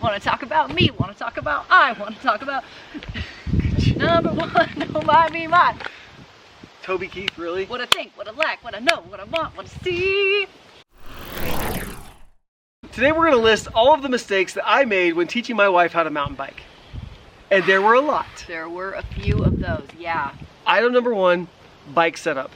Want to talk about me, want to talk about I, want to talk about number one, don't mind me, mine. Toby Keith, really? What I think, what I like, what I know, what I want, what I see. Today we're going to list all of the mistakes that I made when teaching my wife how to mountain bike. And there were a lot. There were a few of those, yeah. Item number one, bike setup.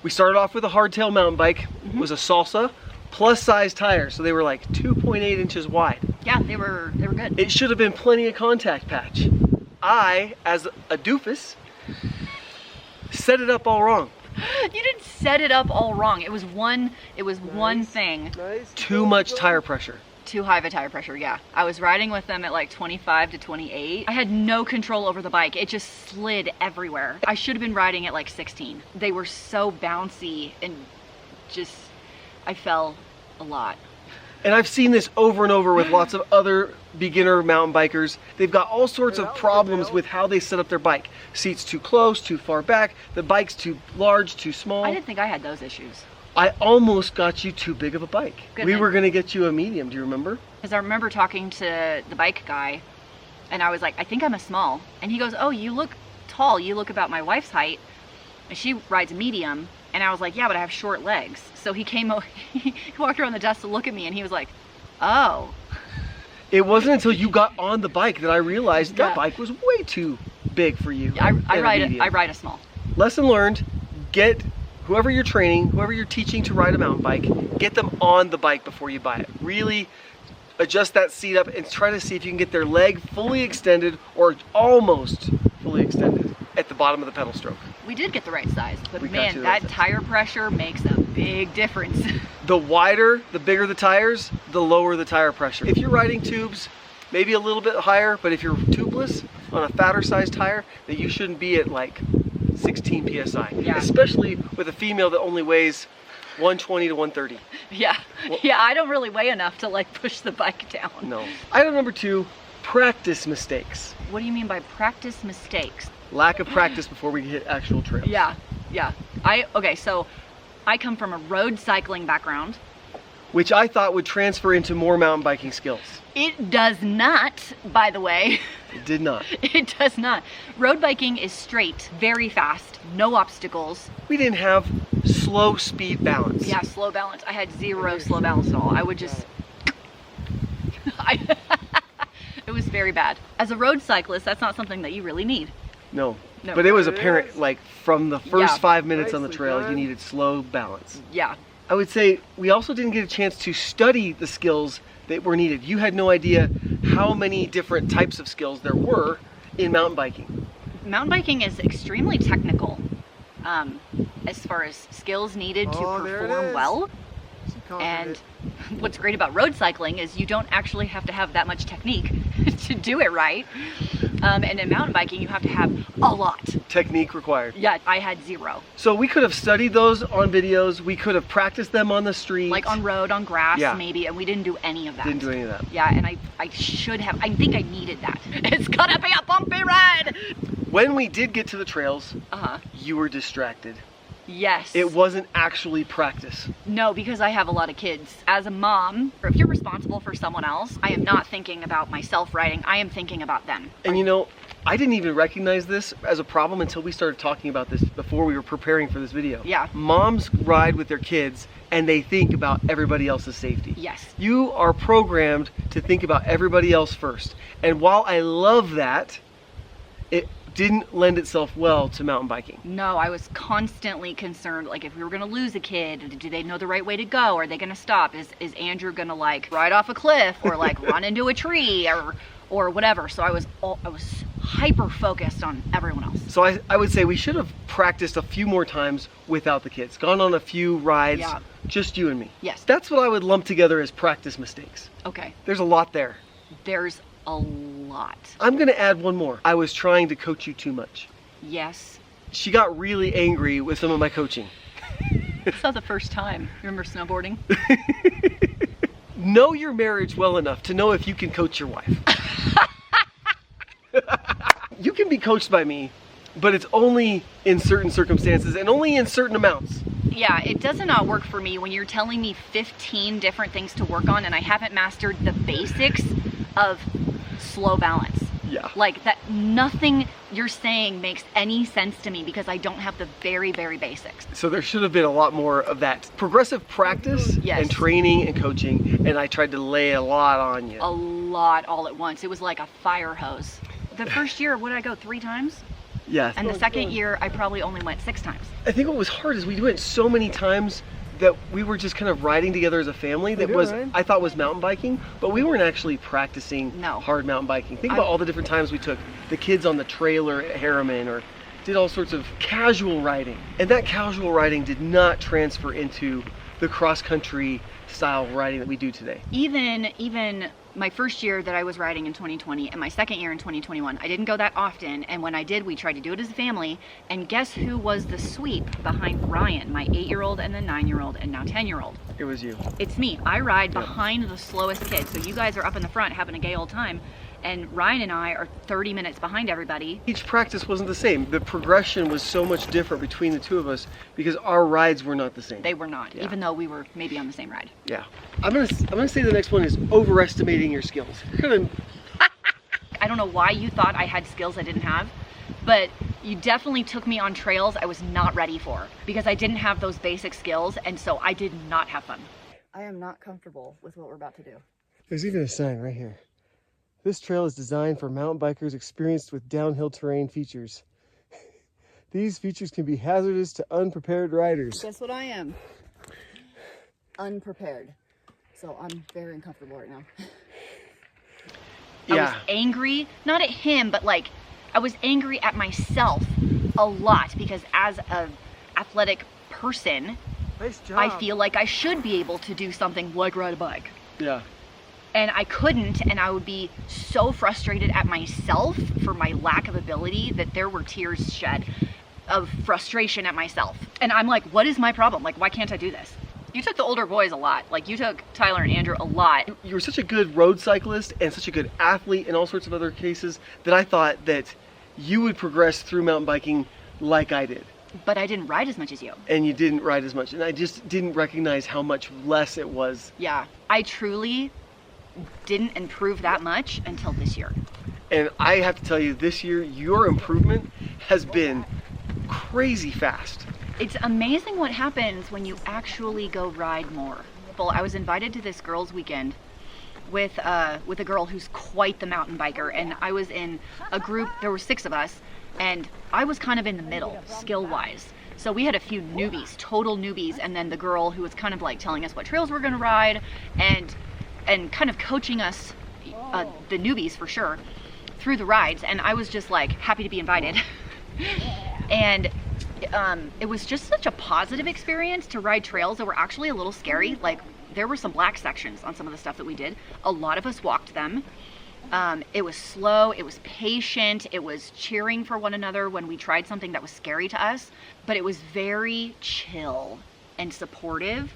We started off with a hardtail mountain bike. It was a Salsa, plus size tires, so they were like 2.8 inches wide. Yeah, they were good. It should have been plenty of contact patch. I, as a doofus, set it up all wrong. You didn't set it up all wrong. It was one thing. Nice. Too much tire pressure. Too high of a tire pressure, yeah. I was riding with them at like 25 to 28. I had no control over the bike. It just slid everywhere. I should have been riding at like 16. They were so bouncy and just, I fell a lot. And I've seen this over and over with lots of other beginner mountain bikers. They've got all sorts of problems with how they set up their bike. Seats too close, too far back, the bike's too large, too small. I didn't think I had those issues. I almost got you too big of a bike. Good we thing. were gonna get you a medium, do you remember? Because I remember talking to the bike guy and I was like, I think I'm a small. And he goes, oh, you look tall. You look about my wife's height. And she rides a medium. And I was like, yeah, but I have short legs. So he came over, he walked around the desk to look at me and he was like, oh. It wasn't until you got on the bike that I realized that bike was way too big for you. Yeah, I ride a small. Lesson learned, get whoever you're training, whoever you're teaching to ride a mountain bike, get them on the bike before you buy it. Really adjust that seat up and try to see if you can get their leg fully extended or almost fully extended at the bottom of the pedal stroke. We did get the right size, but man, that tire pressure makes a big difference. The wider, the bigger the tires, the lower the tire pressure. If you're riding tubes, maybe a little bit higher, but if you're tubeless on a fatter size tire, then you shouldn't be at like 16 PSI. Yeah. Especially with a female that only weighs 120 to 130. Yeah, well, yeah, I don't really weigh enough to like push the bike down. No. Item number two, practice mistakes. What do you mean by practice mistakes? Lack of practice before we hit actual trails. Yeah. Okay, so I come from a road cycling background. Which I thought would transfer into more mountain biking skills. It does not, by the way. It did not. It does not. Road biking is straight, very fast, no obstacles. We didn't have slow speed balance. Yeah, slow balance. I had zero slow balance at all. I would just... It was very bad. As a road cyclist, that's not something that you really need. No. But it was apparent, like, from the first 5 minutes on the trail, you needed slow balance. Yeah. I would say we also didn't get a chance to study the skills that were needed. You had no idea how many different types of skills there were in mountain biking. Mountain biking is extremely technical as far as skills needed to perform well. And what's great about road cycling is you don't actually have to have that much technique to do it right. And in mountain biking, you have to have a lot. Technique required. Yeah, I had zero. So we could have studied those on videos. We could have practiced them on the street. Like on road, on grass, maybe, and we didn't do any of that. Didn't do any of that. Yeah, and I should have. I think I needed that. It's gonna be a bumpy ride! When we did get to the trails, you were distracted. Yes. It wasn't actually practice. No, because I have a lot of kids. As a mom, or if you're responsible for someone else, I am not thinking about myself riding, I am thinking about them. And you know, I didn't even recognize this as a problem until we started talking about this before we were preparing for this video. Yeah. Moms ride with their kids and they think about everybody else's safety. Yes. You are programmed to think about everybody else first. And while I love that, it didn't lend itself well to mountain biking. No, I was constantly concerned, like if we were gonna lose a kid, do they know the right way to go? Are they gonna stop? Is Andrew gonna like ride off a cliff or like run into a tree or whatever? So I was hyper focused on everyone else. So I would say we should have practiced a few more times without the kids, gone on a few rides, just you and me. Yes. That's what I would lump together as practice mistakes. Okay. There's a lot there. There's a lot. I'm gonna add one more. I was trying to coach you too much. Yes. She got really angry with some of my coaching. It's not the first time. Remember snowboarding? Know your marriage well enough to know if you can coach your wife. You can be coached by me, but it's only in certain circumstances and only in certain amounts. Yeah, it does not work for me when you're telling me 15 different things to work on and I haven't mastered the basics of slow balance. Yeah. Like that, nothing you're saying makes any sense to me because I don't have the very, very basics. So there should have been a lot more of that progressive practice and training and coaching, and I tried to lay a lot on you. A lot all at once. It was like a fire hose. The first year, what did I go, 3 times? Yeah. And the second year, I probably only went 6 times. I think what was hard is we went so many times that we were just kind of riding together as a family that was, I thought was mountain biking, but we weren't actually practicing hard mountain biking. Think about all the different times we took the kids on the trailer at Harriman or did all sorts of casual riding. And that casual riding did not transfer into the cross-country style riding that we do today. Even my first year that I was riding in 2020 and my second year in 2021, I didn't go that often, and when I did, we tried to do it as a family, and guess who was the sweep behind Ryan, my 8-year-old and then 9-year-old and now 10-year-old? It was you. It's me. I ride behind the slowest kids, so you guys are up in the front having a gay old time, and Ryan and I are 30 minutes behind everybody. Each practice wasn't the same. The progression was so much different between the two of us because our rides were not the same. They were not, even though we were maybe on the same ride. Yeah. I'm gonna say the next one is overestimating your skills. I don't know why you thought I had skills I didn't have, but you definitely took me on trails I was not ready for because I didn't have those basic skills, and so I did not have fun. I am not comfortable with what we're about to do. There's even a sign right here. This trail is designed for mountain bikers experienced with downhill terrain features. These features can be hazardous to unprepared riders. Guess what I am? Unprepared. So I'm very uncomfortable right now. I was angry, not at him, but like I was angry at myself a lot because as an athletic person, nice job. I feel like I should be able to do something like ride a bike. Yeah. And I couldn't, and I would be so frustrated at myself for my lack of ability that there were tears shed of frustration at myself. And I'm like, what is my problem? Like, why can't I do this? You took the older boys a lot. Like, you took Tyler and Andrew a lot. You were such a good road cyclist and such a good athlete in all sorts of other cases that I thought that you would progress through mountain biking like I did. But I didn't ride as much as you. And you didn't ride as much. And I just didn't recognize how much less it was. Yeah, I truly didn't improve that much until this year. And I have to tell you, this year, your improvement has been crazy fast. It's amazing what happens when you actually go ride more. Well, I was invited to this girls' weekend with a girl who's quite the mountain biker, and I was in a group, there were 6 of us, and I was kind of in the middle, skill-wise. So we had a few newbies, total newbies, and then the girl who was kind of like telling us what trails we're gonna ride, and kind of coaching us, the newbies for sure, through the rides. And I was just like happy to be invited. And it was just such a positive experience to ride trails that were actually a little scary. Like there were some black sections on some of the stuff that we did. A lot of us walked them. It was slow, it was patient, it was cheering for one another when we tried something that was scary to us, but it was very chill and supportive.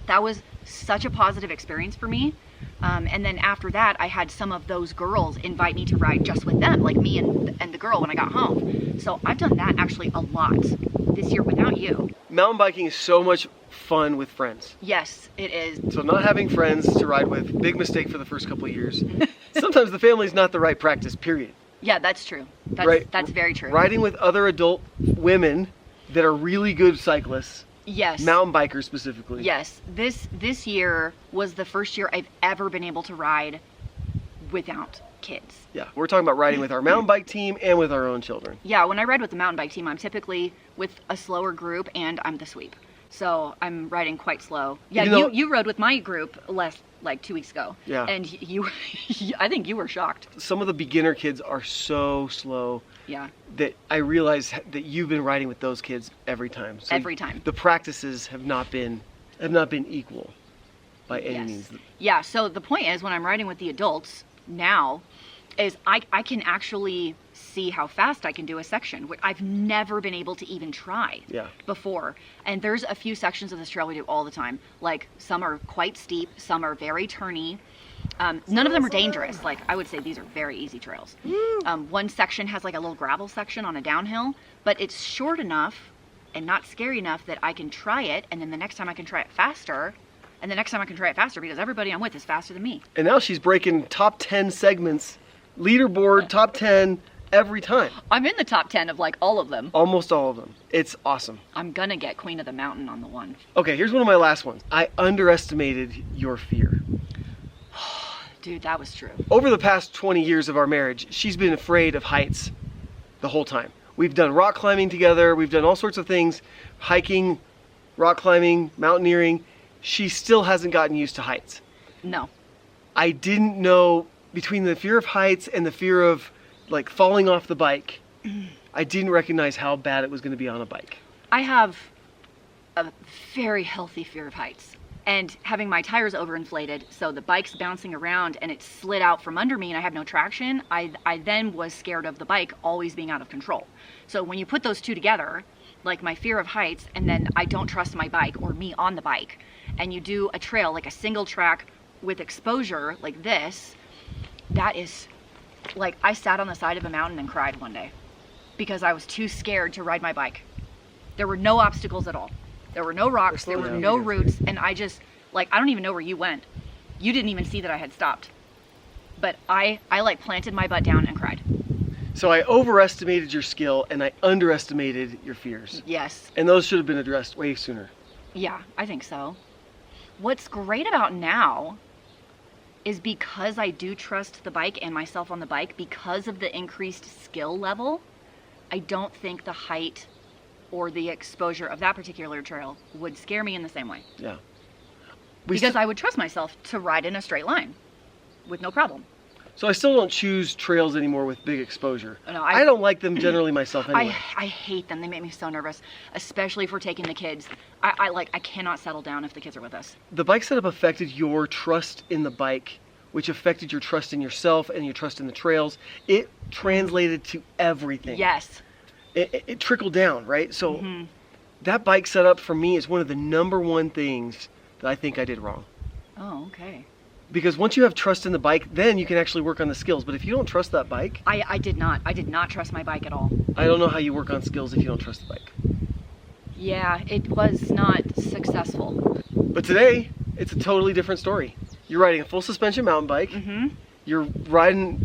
That was such a positive experience for me. And then after that, I had some of those girls invite me to ride just with them, like me and the girl when I got home. So I've done that actually a lot this year without you. Mountain biking is so much fun with friends. Yes, it is. So not having friends to ride with, big mistake for the first couple of years. Sometimes the family's not the right practice, period. Yeah, that's true. That's very true. Riding with other adult women that are really good cyclists. Yes. Mountain bikers specifically. Yes. This year was the first year I've ever been able to ride without kids. Yeah, we're talking about riding with our mountain bike team and with our own children. Yeah, when I ride with the mountain bike team, I'm typically with a slower group and I'm the sweep. So I'm riding quite slow. Yeah, you rode with my group like 2 weeks ago. Yeah. And you, I think you were shocked. Some of the beginner kids are so slow. Yeah. That I realize that you've been riding with those kids every time. So every time. The practices have not been equal by any means. Yeah, so the point is when I'm riding with the adults now is I can actually see how fast I can do a section, which I've never been able to even try before. And there's a few sections of this trail we do all the time. Like some are quite steep, some are very turny. None of them are dangerous. Like I would say these are very easy trails. One section has like a little gravel section on a downhill, but it's short enough and not scary enough that I can try it, and then the next time I can try it faster, And the next time I can try it faster because everybody I'm with is faster than me. And now she's breaking top 10 segments, leaderboard, top 10 every time. I'm in the top 10 of like all of them. Almost all of them. It's awesome. I'm gonna get Queen of the Mountain on the one. Okay, here's one of my last ones. I underestimated your fear. Dude, that was true. Over the past 20 years of our marriage, she's been afraid of heights the whole time. We've done rock climbing together. We've done all sorts of things, hiking, rock climbing, mountaineering. She still hasn't gotten used to heights. No. I didn't know, between the fear of heights and the fear of like falling off the bike, I didn't recognize how bad it was going to be on a bike. I have a very healthy fear of heights. And having my tires overinflated, so the bike's bouncing around and it slid out from under me and I have no traction, I then was scared of the bike always being out of control. So when you put those two together, like my fear of heights and then I don't trust my bike or me on the bike, and you do a trail, like a single track with exposure like this, that is, like, I sat on the side of a mountain and cried one day because I was too scared to ride my bike. There were no obstacles at all. There were no rocks, there were no roots, and I just, like, I don't even know where you went. You didn't even see that I had stopped. But I like planted my butt down and cried. So I overestimated your skill and I underestimated your fears. Yes. And those should have been addressed way sooner. Yeah, I think so. What's great about now is because I do trust the bike and myself on the bike, because of the increased skill level, I don't think the height or the exposure of that particular trail would scare me in the same way. Yeah. Because I would trust myself to ride in a straight line with no problem. So I still don't choose trails anymore with big exposure. No, I don't like them generally myself anyway. I hate them. They make me so nervous, especially if we're taking the kids. I cannot settle down if the kids are with us. The bike setup affected your trust in the bike, which affected your trust in yourself and your trust in the trails. It translated to everything. Yes. It trickled down, right? So that bike setup for me is one of the #1 things that I think I did wrong. Oh, okay. Because once you have trust in the bike, then you can actually work on the skills. But if you don't trust that bike... I did not trust my bike at all. I don't know how you work on skills if you don't trust the bike. Yeah, it was not successful. But today, it's a totally different story. You're riding a full suspension mountain bike. You're riding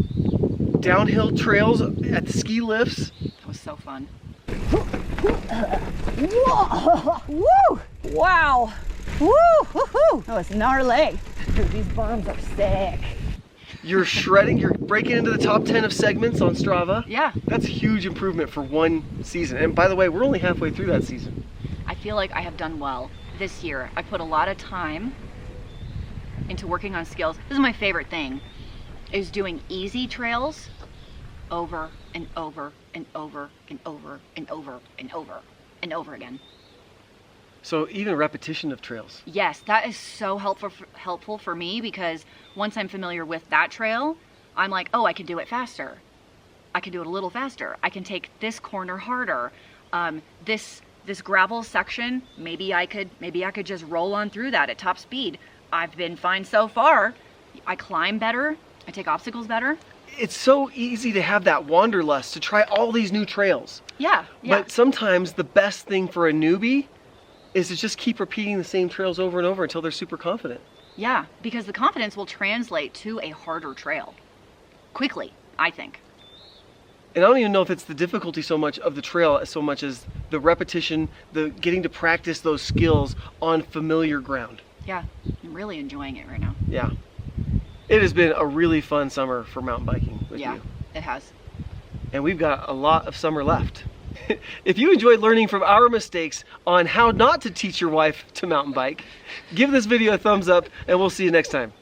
downhill trails at the ski lifts. That was so fun. Whoa! Woo! Wow! Woo! Woohoo! That was gnarly. Dude, these berms are sick. You're shredding, you're breaking into the top 10 of segments on Strava. Yeah. That's a huge improvement for one season. And by the way, we're only halfway through that season. I feel like I have done well this year. I put a lot of time into working on skills. This is my favorite thing, is doing easy trails over and over and over and over and over and over and over again. So even repetition of trails. Yes, that is so helpful for me, because once I'm familiar with that trail, I'm like, oh, I can do it faster. I can do it a little faster. I can take this corner harder. This gravel section, maybe I could just roll on through that at top speed. I've been fine so far. I climb better. I take obstacles better. It's so easy to have that wanderlust to try all these new trails. Yeah. But sometimes the best thing for a newbie is to just keep repeating the same trails over and over until they're super confident. Yeah, because the confidence will translate to a harder trail quickly, I think. And I don't even know if it's the difficulty so much of the trail so much as the repetition, the getting to practice those skills on familiar ground. Yeah, I'm really enjoying it right now. Yeah. It has been a really fun summer for mountain biking with you. It has. And we've got a lot of summer left. If you enjoyed learning from our mistakes on how not to teach your wife to mountain bike, give this video a thumbs up and we'll see you next time.